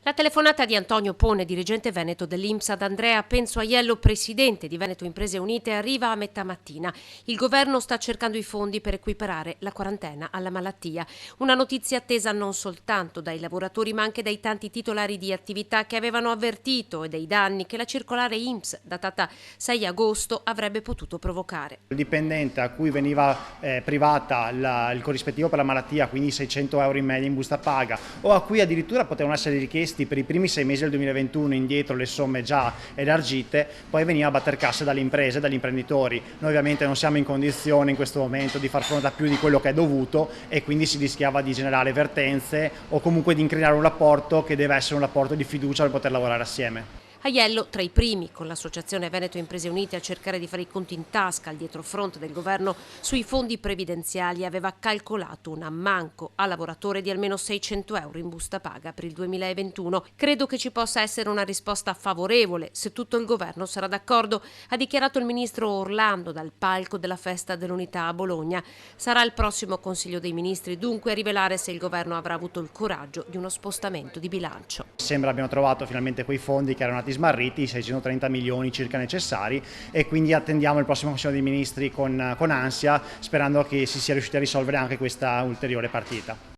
La telefonata di Antonio Pone, dirigente veneto dell'INPS, ad Andrea Penzuaiello, presidente di Veneto Imprese Unite, arriva a metà mattina. Il governo sta cercando i fondi per equiparare la quarantena alla malattia. Una notizia attesa non soltanto dai lavoratori ma anche dai tanti titolari di attività che avevano avvertito e dei danni che la circolare INPS, datata 6 agosto, avrebbe potuto provocare. Il dipendente a cui veniva privata il corrispettivo per la malattia, quindi 600 euro in media in busta paga, o a cui addirittura potevano essere richiesti per i primi 6 mesi del 2021 indietro le somme già elargite, poi veniva a batter cassa dalle imprese, dagli imprenditori. Noi ovviamente non siamo in condizione in questo momento di far fronte a più di quello che è dovuto e quindi si rischiava di generare vertenze o comunque di incrinare un rapporto che deve essere un rapporto di fiducia per poter lavorare assieme. Aiello, tra i primi, con l'Associazione Veneto Imprese Unite, a cercare di fare i conti in tasca al dietrofront del governo sui fondi previdenziali, aveva calcolato un ammanco a lavoratore di almeno 600 euro in busta paga per il 2021. Credo che ci possa essere una risposta favorevole se tutto il governo sarà d'accordo, ha dichiarato il ministro Orlando dal palco della Festa dell'Unità a Bologna. Sarà il prossimo Consiglio dei Ministri dunque a rivelare se il governo avrà avuto il coraggio di uno spostamento di bilancio. Sembra abbiano trovato finalmente quei fondi che erano andati smarriti, i 630 milioni circa necessari, e quindi attendiamo il prossimo Consiglio dei Ministri con ansia, sperando che si sia riusciti a risolvere anche questa ulteriore partita.